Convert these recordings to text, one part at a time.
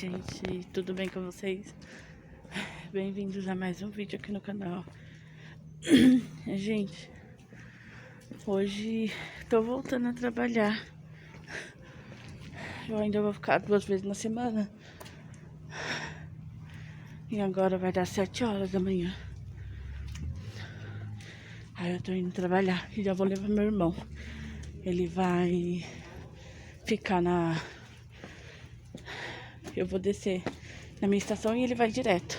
gente, tudo bem com vocês? Bem-vindos a mais um vídeo aqui no canal. Gente, hoje tô voltando a trabalhar. Eu ainda vou ficar 2 vezes na semana. E agora vai dar 7 horas da manhã. Aí eu tô indo trabalhar e já vou levar meu irmão. Ele vai ficar na... Eu vou descer na minha estação e ele vai direto.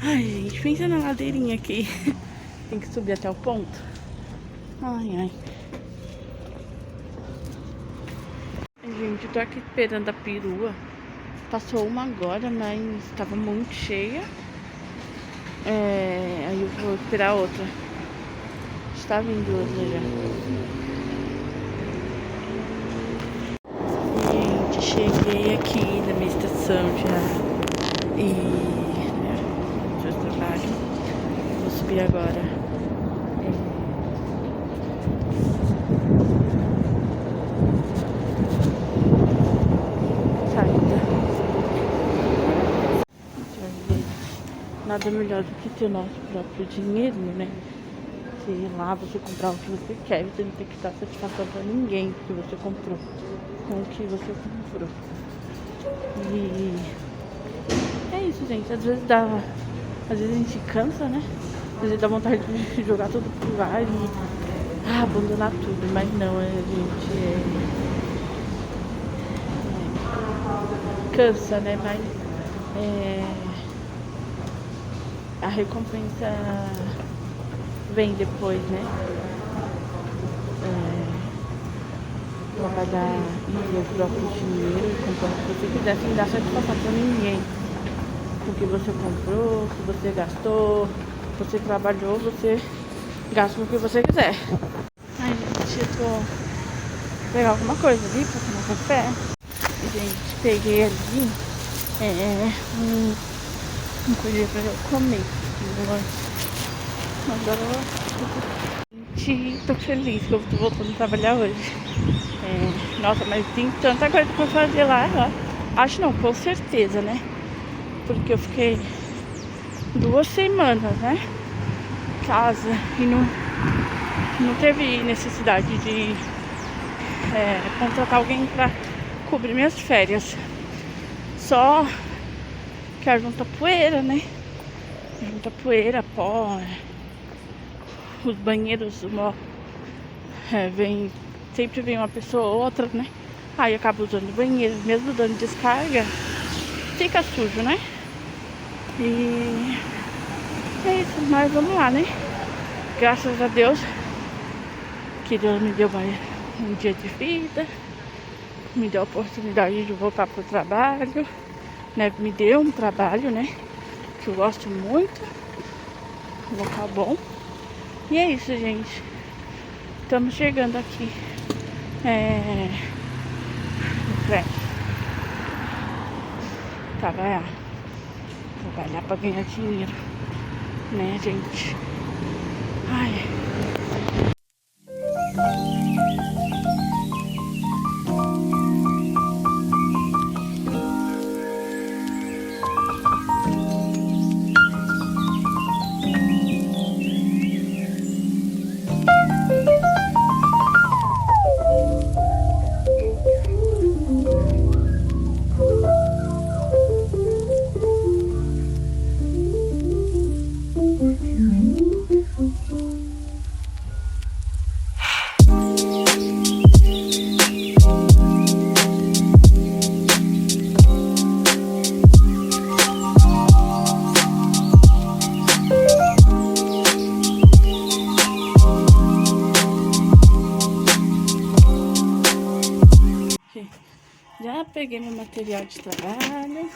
Ai, gente, pensa na ladeirinha aqui. Tem que subir até o ponto. Ai, ai. Gente, eu tô aqui esperando a perua. Passou uma agora, mas estava muito cheia. Aí eu vou esperar outra. Está vindo outra já. Gente, cheguei aqui na minha estação já. E... né, trabalho. Vou subir agora. Nada melhor do que ter o nosso próprio dinheiro, né? Se lá você comprar o que você quer, você não tem que dar satisfação pra ninguém que você comprou, com o que você comprou. E é isso, gente. Às vezes a gente cansa, né? Às vezes dá vontade de jogar tudo pro ar e abandonar tudo, mas não, a gente cansa, né? Mas a recompensa vem depois, né? Trabalhar e ter o próprio dinheiro e comprar o que você quiser sem dar satisfação pra ninguém. O que você comprou, o que você gastou, você trabalhou, você gasta o que você quiser. Ai, gente, eu vou pegar alguma coisa ali pra tomar café. Gente, peguei ali um coisa pra eu comer. Agora gente, tô feliz que eu tô voltando a trabalhar hoje. Nossa, mas tem tanta coisa pra fazer lá, ó. Acho não, com certeza, né? Porque eu fiquei 2 semanas, né? Em casa e não teve necessidade de contratar alguém pra cobrir minhas férias. Só que junta poeira, né? Junta poeira, pó. Os banheiros, sempre vem uma pessoa ou outra, né? Aí acaba usando o banheiro, mesmo dando descarga, fica sujo, né? E é isso, mas vamos lá, né? Graças a Deus que Deus me deu um dia de vida, me deu a oportunidade de voltar pro trabalho, né? Me deu um trabalho, né? Que eu gosto muito, um local bom. E é isso, gente. Estamos chegando aqui no prédio. Trabalhar pra ganhar dinheiro, né, gente? Ai. Já peguei meu material de trabalho,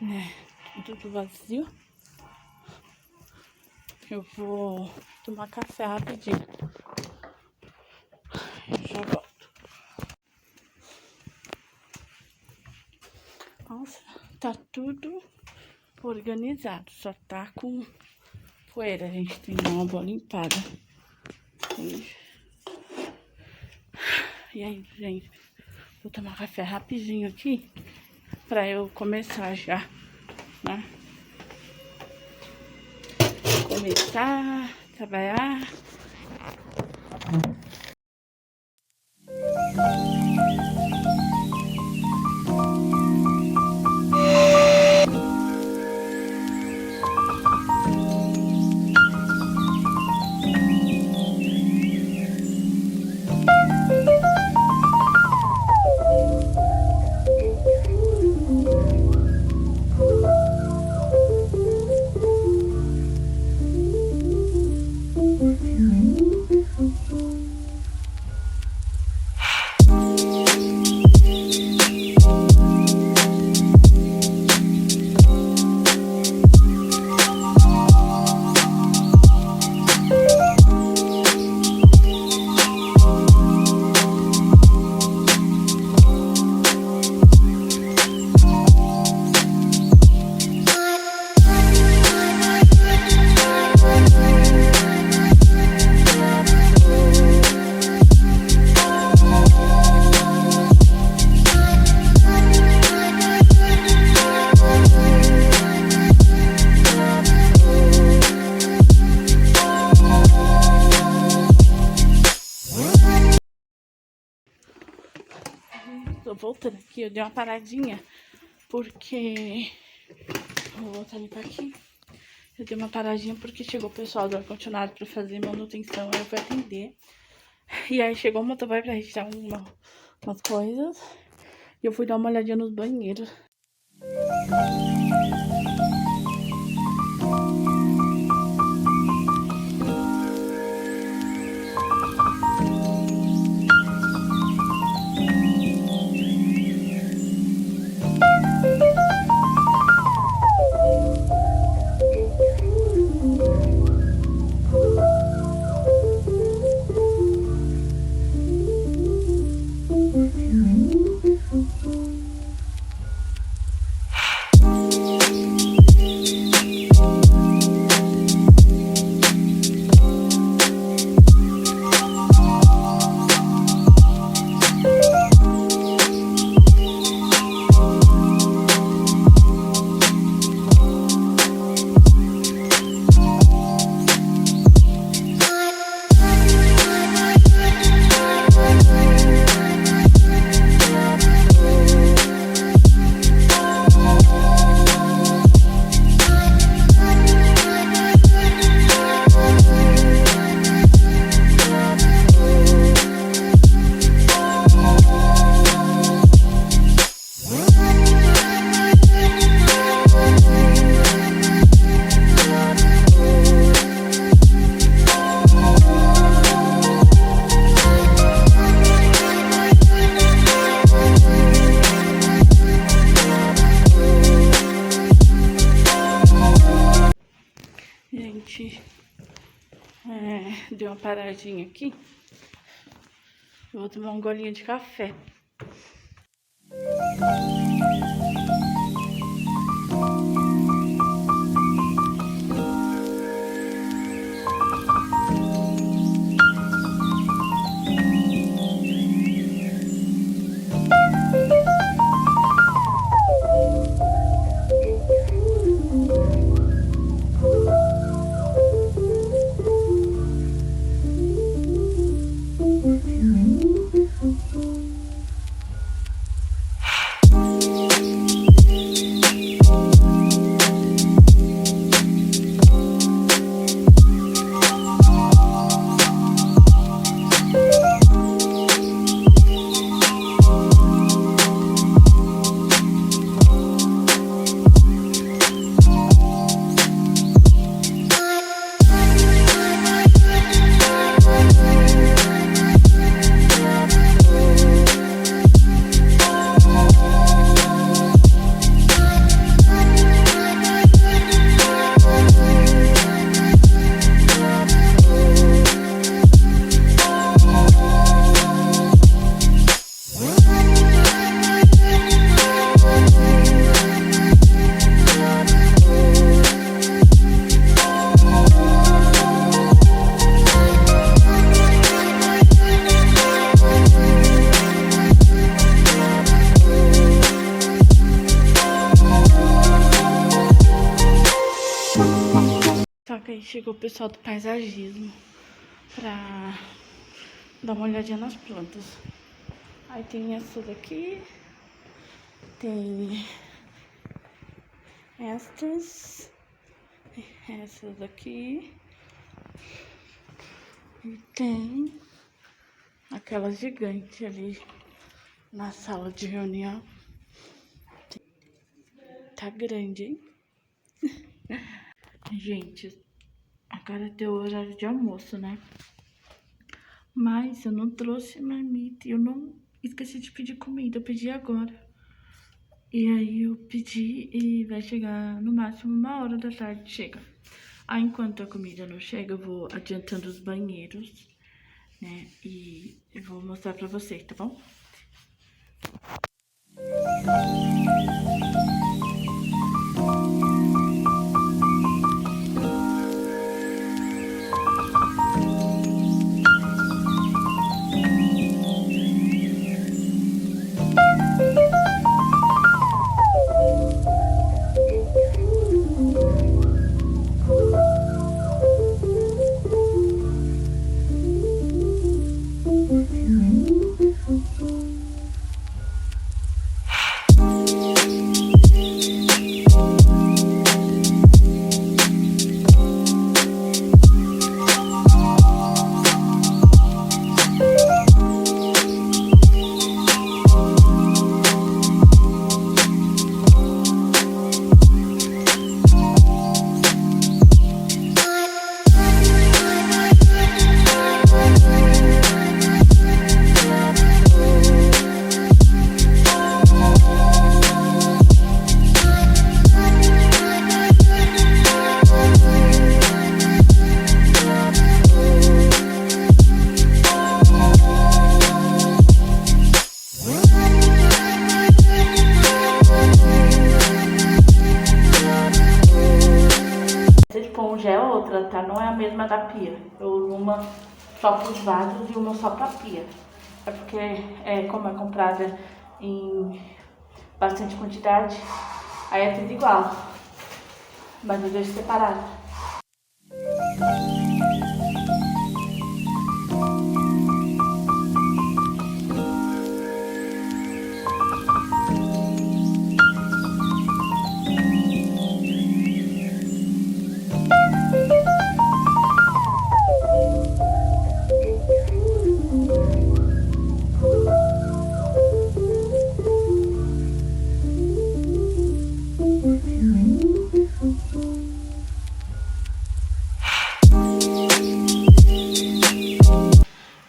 né? Tudo vazio. Eu vou tomar café rapidinho. Já volto. Nossa, tá tudo organizado, só tá com poeira. A gente tem que dar uma boa limpada. sujo. E aí, gente, vou tomar café rapidinho aqui pra eu começar já, né? Começar a trabalhar. Tô voltando aqui, eu dei uma paradinha, porque... Vou voltar ali pra aqui. Eu dei uma paradinha porque chegou o pessoal do ar-condicionado pra fazer manutenção, aí eu fui atender. E aí chegou o motoboy pra registrar umas coisas. E eu fui dar uma olhadinha nos banheiros. Gente, deu uma paradinha aqui. Eu vou tomar um golinho de café. Aí chegou o pessoal do paisagismo pra dar uma olhadinha nas plantas. Aí tem essa daqui, tem essas daqui, e tem aquela gigante ali na sala de reunião. Tá grande, hein? Gente, agora deu o horário de almoço, né? Mas eu não trouxe marmita e eu não esqueci de pedir comida, eu pedi agora. E aí eu pedi e vai chegar no máximo 1h chega. Aí enquanto a comida não chega, eu vou adiantando os banheiros, né? E eu vou mostrar pra vocês, tá bom? Essa de esponja é outra, tá? Não é a mesma da pia. Eu uso uma só para os vasos e uma só pra pia. É porque, como é comprada em bastante quantidade, aí é tudo igual. Mas eu deixo separado.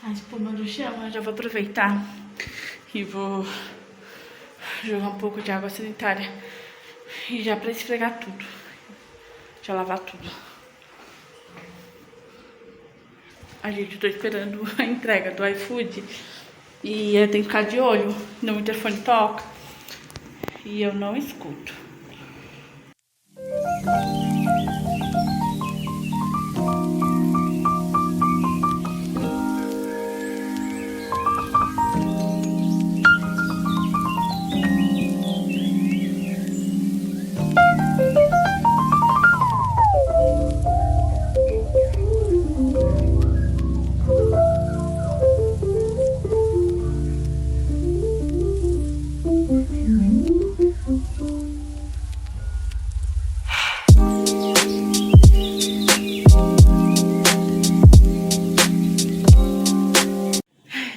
A espuma do chão, eu já vou aproveitar e vou jogar um pouco de água sanitária e já pra esfregar tudo, já lavar tudo. A gente, tô esperando a entrega do iFood e eu tenho que ficar de olho, no interfone toca e eu não escuto.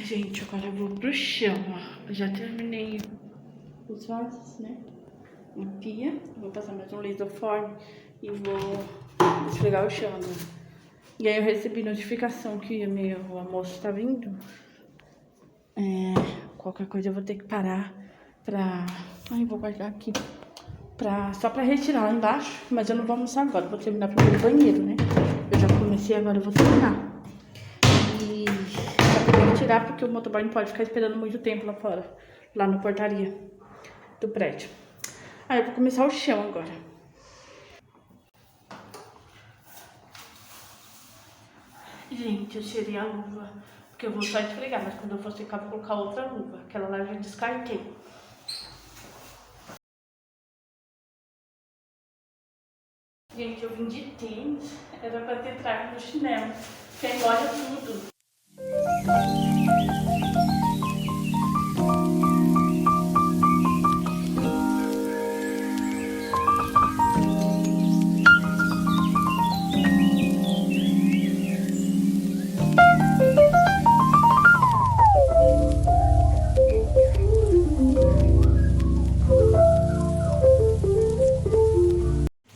Gente, agora eu vou pro chão, ó. Eu já terminei os vasos, né? Na pia. Vou passar mais um lisoforme e vou esfregar o chão, né? E aí eu recebi notificação que meu almoço tá vindo. Qualquer coisa eu vou ter que parar pra... Ai, vou guardar aqui. Só pra retirar lá embaixo. Mas eu não vou almoçar agora, vou terminar primeiro o banheiro, né? Eu já comecei, agora eu vou terminar. E só que eu vou tirar porque o motoboy não pode ficar esperando muito tempo lá fora. Lá na portaria do prédio. Aí eu vou começar o chão agora. Gente, eu tirei a luva, porque eu vou só esfregar, mas quando eu for secar, vou colocar outra luva. Aquela lá eu já descartei. Gente, eu vim de tênis, era pra ter trago no chinelo, que aí molha tudo.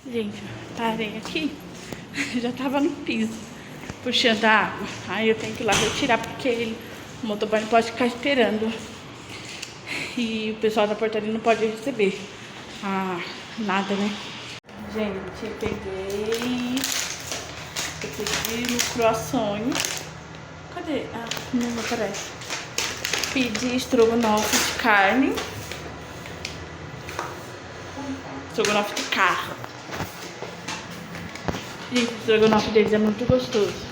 Gente, parei aqui, já tava no piso, puxando a água. Aí eu tenho que ir lá retirar, porque o motoboy não pode ficar esperando. E o pessoal da portaria não pode receber nada, né? Gente, eu pedi no croissant. Cadê? Ah, não aparece. Pedi estrogonofe de carne. Estrogonofe de carro. Gente, o estrogonofe deles é muito gostoso.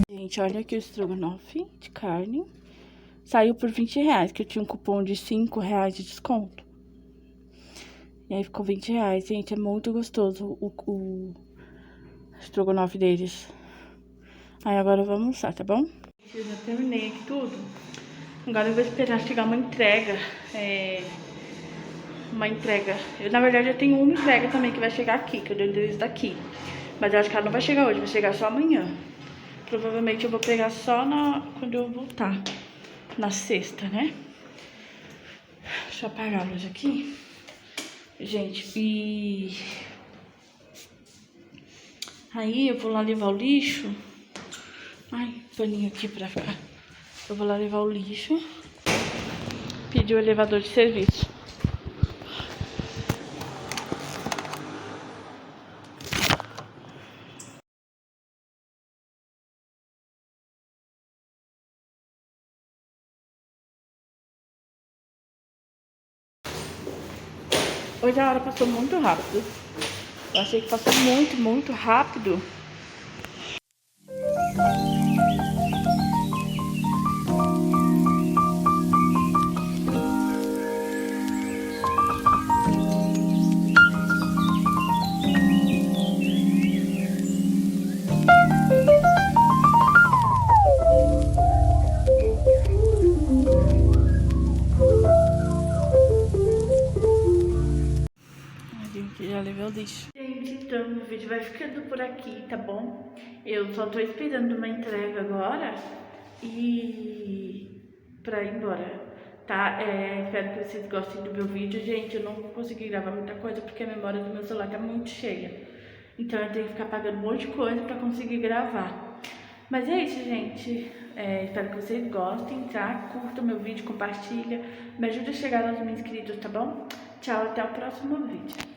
Gente, olha aqui o estrogonofe de carne. Saiu por R$20, que eu tinha um cupom de R$5 de desconto. E aí ficou R$20. Gente, é muito gostoso o estrogonofe deles. Aí agora eu vou almoçar, tá bom? Eu já terminei aqui tudo. Agora eu vou esperar chegar uma entrega. Na verdade, eu tenho uma entrega também que vai chegar aqui, que eu dei o endereço daqui. Mas eu acho que ela não vai chegar hoje, vai chegar só amanhã. Provavelmente eu vou pegar só quando eu voltar. Na sexta, né? Deixa eu apagar a luz aqui. Gente, e... aí eu vou lá levar o lixo. Ai, paninho aqui pra ficar. Eu vou lá levar o lixo. Pedir o elevador de serviço. Hoje a hora passou muito rápido. Eu achei que passou muito, muito rápido. Já levei o lixo. Gente, então o vídeo vai ficando por aqui, tá bom? Eu só tô esperando uma entrega agora e pra ir embora, tá? Espero que vocês gostem do meu vídeo. Gente, eu não vou conseguir gravar muita coisa porque a memória do meu celular tá muito cheia. Então eu tenho que ficar pagando um monte de coisa pra conseguir gravar. Mas é isso, gente. Espero que vocês gostem, tá? Curta o meu vídeo, compartilha. Me ajuda a chegar aos 1000 inscritos, tá bom? Tchau, até o próximo vídeo.